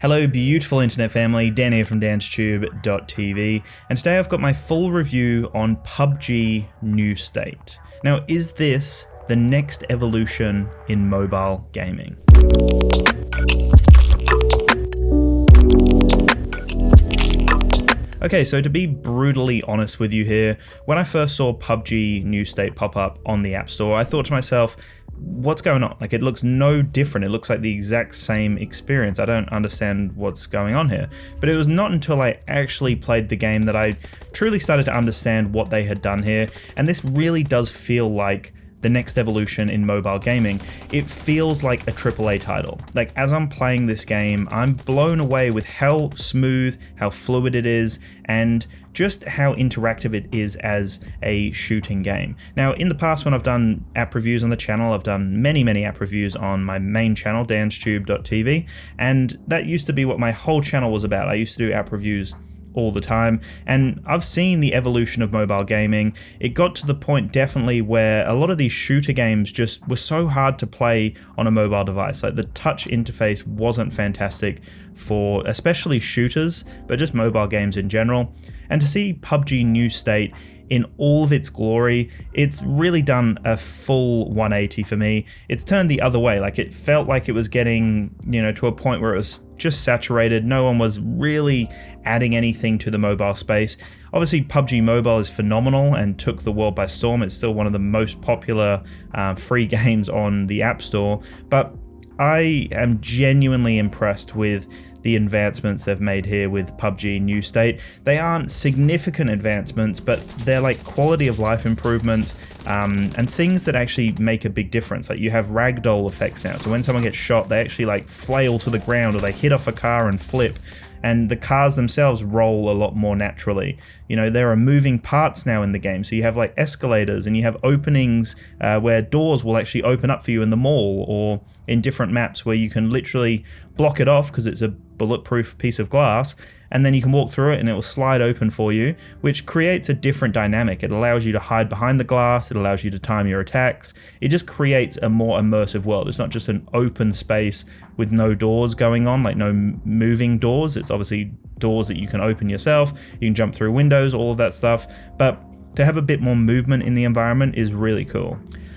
Hello beautiful internet family, Dan here from DansTube.TV, and today I've got my full review on PUBG New State. Now, is this the next evolution in mobile gaming? Okay, so to be brutally honest with you here, when I first saw PUBG New State pop up on the App Store, I thought to myself, what's going on? Like, it looks no different. It looks like the exact same experience. I don't understand what's going on here. But it was not until I actually played the game that I truly started to understand what they had done here. And this really does feel like the next evolution in mobile gaming. It feels like a AAA title. Like, as I'm playing this game, I'm blown away with how smooth, how fluid it is, and just how interactive it is as a shooting game. Now, in the past, when I've done app reviews on the channel, I've done many app reviews on my main channel, DansTube.TV, and that used to be what my whole channel was about. I used to do app reviews all the time, and I've seen the evolution of mobile gaming. It got to the point definitely where a lot of these shooter games just were so hard to play on a mobile device. Like, the touch interface wasn't fantastic for especially shooters, but just mobile games in general. And to see PUBG New State in all of its glory, it's really done a full 180 for me. It's turned the other way. Like, it felt like it was getting, to a point where it was just saturated. No one was really adding anything to the mobile space. Obviously, PUBG Mobile is phenomenal and took the world by storm. It's still one of the most popular free games on the App Store, but I am genuinely impressed with the advancements they've made here with PUBG New State. They aren't significant advancements, but they're like quality of life improvements and things that actually make a big difference. Like, you have ragdoll effects now, so when someone gets shot, they actually like flail to the ground, or they hit off a car and flip. And the cars themselves roll a lot more naturally. There are moving parts now in the game. So you have like escalators, and you have openings where doors will actually open up for you in the mall, or in different maps where you can literally block it off because it's a bulletproof piece of glass, and then you can walk through it and it will slide open for you, which creates a different dynamic. It allows you to hide behind the glass, it allows you to time your attacks. It just creates a more immersive world. It's not just an open space with no doors going on, like no moving doors. It's obviously doors that you can open yourself, you can jump through windows, all of that stuff, but to have a bit more movement in the environment is really cool.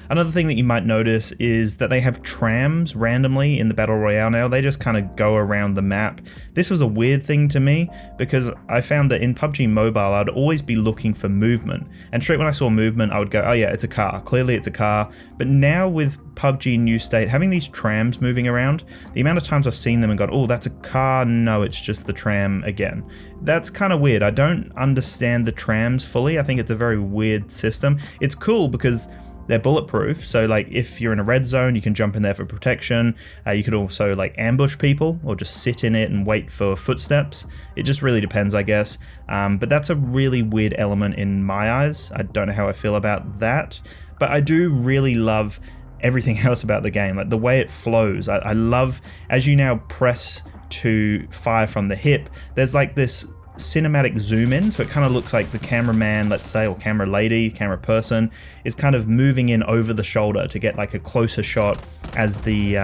Another thing that you might notice is that they have trams randomly in the Battle Royale now. They just kind of go around the map. This was a weird thing to me because I found that in PUBG Mobile, I'd always be looking for movement. And straight when I saw movement, I would go, oh yeah, it's a car. Clearly it's a car. But now with PUBG New State, having these trams moving around, the amount of times I've seen them and gone, oh, that's a car. No, it's just the tram again. That's kind of weird. I don't understand the trams fully. I think it's a very weird system. It's cool because they're bulletproof, so like if you're in a red zone, you can jump in there for protection. You could also like ambush people or just sit in it and wait for footsteps. It just really depends, I guess. But that's a really weird element in my eyes. I don't know how I feel about that, but I do really love everything else about the game, like the way it flows. I love, as you now press to fire from the hip, there's like this cinematic zoom in, so it kind of looks like the cameraman, let's say, or camera lady, camera person, is kind of moving in over the shoulder to get like a closer shot as the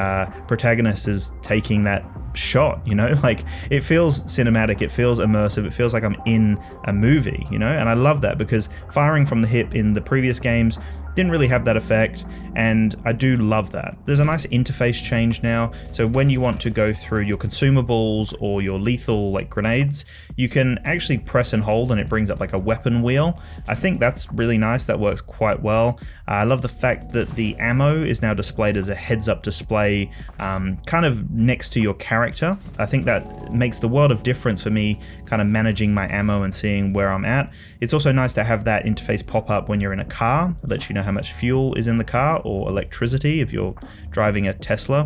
protagonist is taking that shot. Like, it feels cinematic, it feels immersive, it feels like I'm in a movie, and I love that because firing from the hip in the previous games didn't really have that effect, and I do love that. There's a nice interface change now, so when you want to go through your consumables or your lethal like grenades, you can actually press and hold and it brings up like a weapon wheel. I think that's really nice, that works quite well. I love the fact that the ammo is now displayed as a heads-up display kind of next to your character. I think that makes the world of difference for me kind of managing my ammo and seeing where I'm at. It's also nice to have that interface pop up when you're in a car. It lets you know how much fuel is in the car, or electricity if you're driving a Tesla,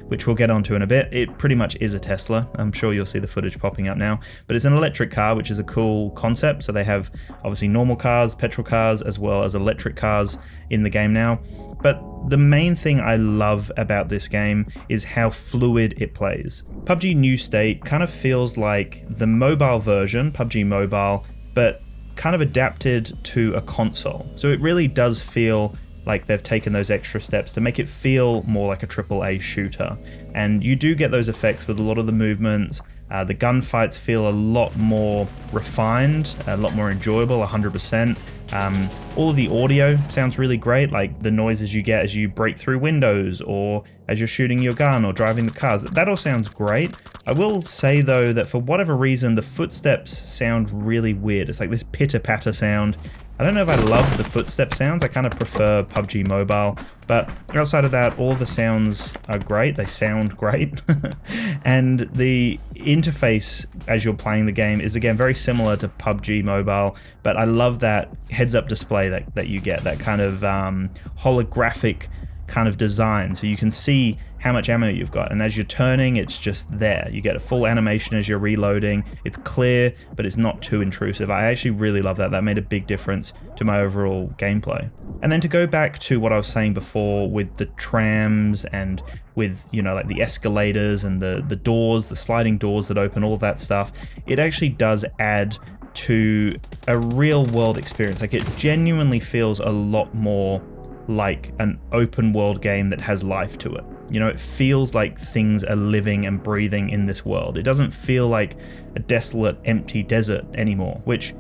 which we'll get onto in a bit. It pretty much is a Tesla. I'm sure you'll see the footage popping up now, but it's an electric car, which is a cool concept. So they have obviously normal cars, petrol cars, as well as electric cars in the game now. But the main thing I love about this game is how fluid it plays. PUBG New State kind of feels like the mobile version, PUBG Mobile, but kind of adapted to a console. So it really does feel like they've taken those extra steps to make it feel more like a AAA shooter. And you do get those effects with a lot of the movements. The gunfights feel a lot more refined, a lot more enjoyable, 100%. All of the audio sounds really great, like the noises you get as you break through windows or as you're shooting your gun or driving the cars. That all sounds great. I will say though that for whatever reason the footsteps sound really weird. It's like this pitter-patter sound. I don't know if I love the footstep sounds. I kind of prefer PUBG Mobile, but outside of that, all the sounds are great. They sound great. And the interface as you're playing the game is again very similar to PUBG Mobile, but I love that heads-up display that you get, that kind of holographic kind of design, so you can see how much ammo you've got, and as you're turning, it's just there. You get a full animation as you're reloading. It's clear, but it's not too intrusive. I actually really love that. That made a big difference to my overall gameplay. And then to go back to what I was saying before with the trams and with, you know, like the escalators and the doors, the sliding doors that open, all of that stuff, it actually does add to a real world experience. Like, it genuinely feels a lot more like an open world game that has life to it. You know, it feels like things are living and breathing in this world. It doesn't feel like a desolate, empty desert anymore, which,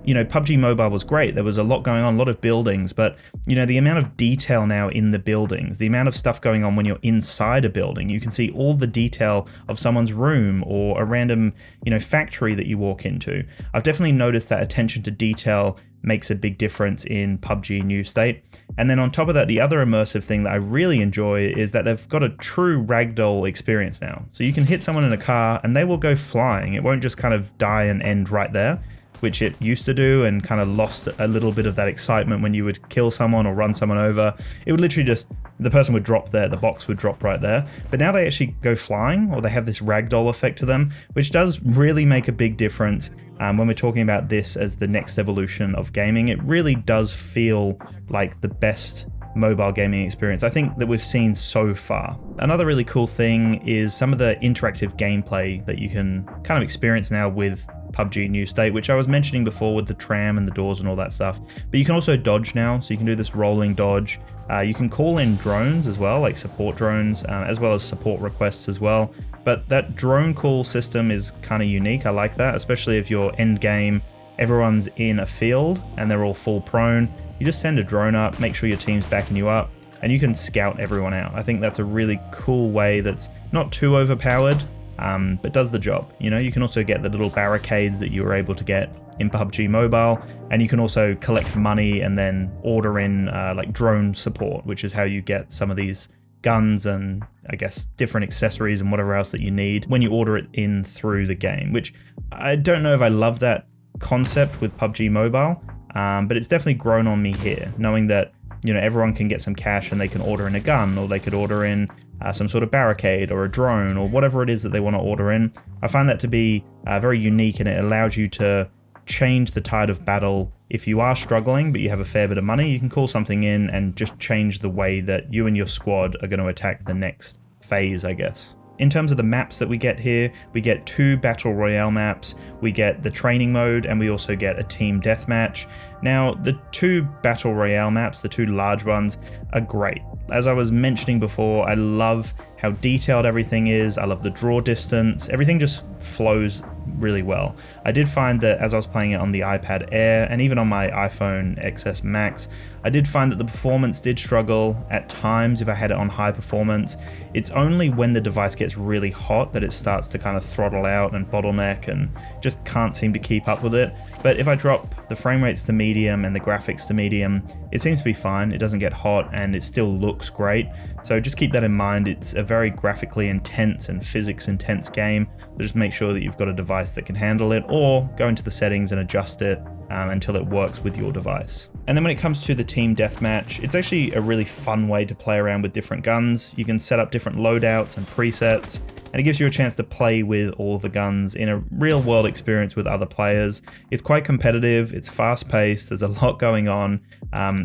you know, PUBG Mobile was great. There was a lot going on, a lot of buildings, but, you know, the amount of detail now in the buildings, the amount of stuff going on when you're inside a building, you can see all the detail of someone's room or a random, you know, factory that you walk into. I've definitely noticed that attention to detail makes a big difference in PUBG New State. And then on top of that, the other immersive thing that I really enjoy is that they've got a true ragdoll experience now. So you can hit someone in a car and they will go flying. It won't just kind of die and end right there, which it used to do, and kind of lost a little bit of that excitement when you would kill someone or run someone over. It would literally just, the person would drop there, the box would drop right there. But now they actually go flying, or they have this ragdoll effect to them, which does really make a big difference when we're talking about this as the next evolution of gaming. It really does feel like the best mobile gaming experience I think that we've seen so far. Another really cool thing is some of the interactive gameplay that you can kind of experience now with PUBG New State, which I was mentioning before with the tram and the doors and all that stuff. But you can also dodge now, so you can do this rolling dodge. You can call in drones as well, like support drones, as well as support requests as well. But that drone call system is kind of unique. I like that, especially if you're end game, everyone's in a field and they're all full prone. You just send a drone up, make sure your team's backing you up, and you can scout everyone out. I think that's a really cool way that's not too overpowered, but does the job. You know, you can also get the little barricades that you were able to get in PUBG Mobile, and you can also collect money and then order in like drone support, which is how you get some of these guns and I guess different accessories and whatever else that you need when you order it in through the game, which I don't know if I love that concept with PUBG Mobile, but it's definitely grown on me here, knowing that, you know, everyone can get some cash and they can order in a gun, or they could order in some sort of barricade or a drone or whatever it is that they want to order in. I find that to be very unique, and it allows you to change the tide of battle. If you are struggling but you have a fair bit of money, you can call something in and just change the way that you and your squad are going to attack the next phase, I guess. In terms of the maps that we get here, we get 2 Battle Royale maps, we get the training mode, and we also get a team deathmatch. Now, the 2 Battle Royale maps, the 2 large ones, are great. As I was mentioning before, I love how detailed everything is, I love the draw distance, everything just flows really well. I did find that as I was playing it on the iPad Air and even on my iPhone XS Max, I did find that the performance did struggle at times if I had it on high performance. It's only when the device gets really hot that it starts to kind of throttle out and bottleneck and just can't seem to keep up with it. But if I drop the frame rates to medium and the graphics to medium, it seems to be fine. It doesn't get hot and it still looks great. So just keep that in mind. It's a very graphically intense and physics intense game. So just make sure that you've got a device that can handle it, or go into the settings and adjust it until it works with your device. And then when it comes to the team deathmatch, it's actually a really fun way to play around with different guns. You can set up different loadouts and presets, and it gives you a chance to play with all the guns in a real world experience with other players. It's quite competitive, it's fast paced, there's a lot going on.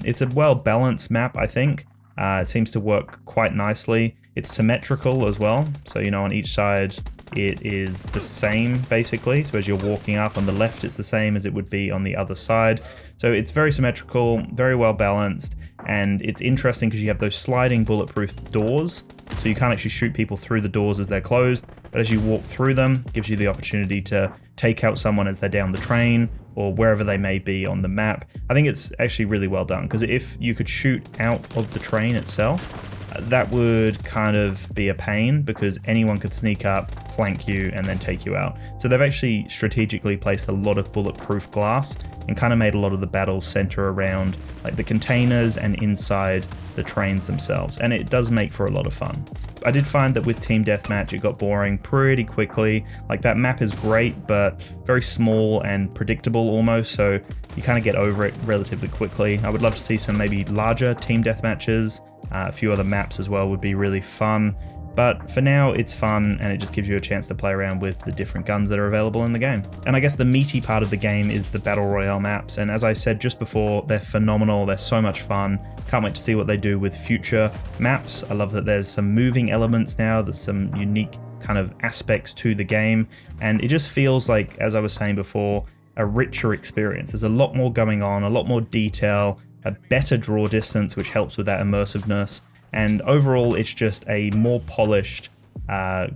It's a well balanced map, I think. It seems to work quite nicely. It's symmetrical as well, so you know on each side it is the same basically. So as you're walking up on the left, it's the same as it would be on the other side. So it's very symmetrical, very well balanced, and it's interesting because you have those sliding bulletproof doors. So you can't actually shoot people through the doors as they're closed, but as you walk through them, it gives you the opportunity to take out someone as they're down the train or wherever they may be on the map. I think it's actually really well done, because if you could shoot out of the train itself, that would kind of be a pain, because anyone could sneak up, flank you, and then take you out. So they've actually strategically placed a lot of bulletproof glass and kind of made a lot of the battles center around like the containers and inside the trains themselves, and it does make for a lot of fun. I did find that with Team Deathmatch, it got boring pretty quickly. Like that map is great, but very small and predictable almost, so you kind of get over it relatively quickly. I would love to see some maybe larger Team Deathmatches. A few other maps as well would be really fun, but for now it's fun and it just gives you a chance to play around with the different guns that are available in the game. And I guess the meaty part of the game is the Battle Royale maps, and as I said just before, they're phenomenal, they're so much fun. Can't wait to see what they do with future maps. I love that there's some moving elements now, there's some unique kind of aspects to the game, and it just feels like, as I was saying before, a richer experience. There's a lot more going on, a lot more detail, a better draw distance, which helps with that immersiveness, and overall it's just a more polished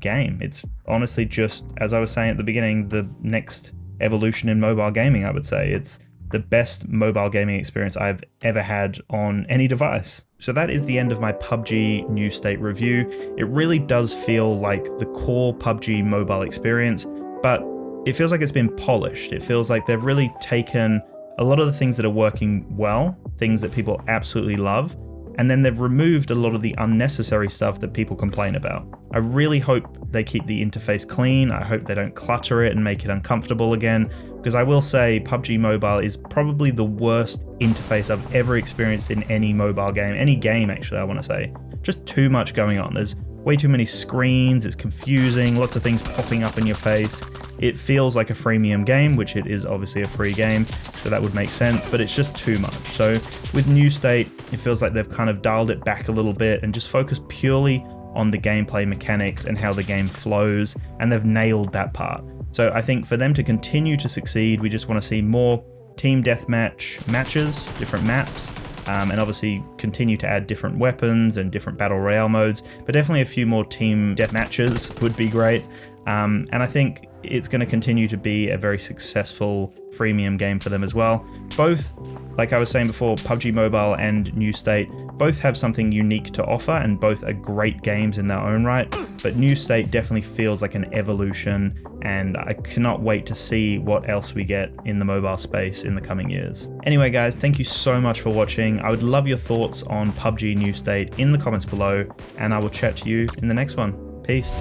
game. It's honestly just, as I was saying at the beginning, the next evolution in mobile gaming, I would say. It's the best mobile gaming experience I've ever had on any device. So that is the end of my PUBG New State review. It really does feel like the core PUBG mobile experience, but it feels like it's been polished. It feels like they've really taken a lot of the things that are working well, things that people absolutely love, and then they've removed a lot of the unnecessary stuff that people complain about. I really hope they keep the interface clean. I hope they don't clutter it and make it uncomfortable again, because I will say PUBG Mobile is probably the worst interface I've ever experienced in any mobile game, any game actually, I want to say. Just too much going on. There's way too many screens, it's confusing, lots of things popping up in your face. It feels like a freemium game, which it is obviously a free game, so that would make sense, but it's just too much. So with New State, it feels like they've kind of dialed it back a little bit and just focused purely on the gameplay mechanics and how the game flows, and they've nailed that part. So I think for them to continue to succeed, we just want to see more Team Deathmatch matches, different maps, and obviously continue to add different weapons and different Battle Royale modes, but definitely a few more Team Deathmatches would be great. And I think it's going to continue to be a very successful freemium game for them as well. Both, like I was saying before, PUBG Mobile and New State, both have something unique to offer and both are great games in their own right, but New State definitely feels like an evolution, and I cannot wait to see what else we get in the mobile space in the coming years. Anyway guys, thank you so much for watching. I would love your thoughts on PUBG New State in the comments below, and I will chat to you in the next one. Peace.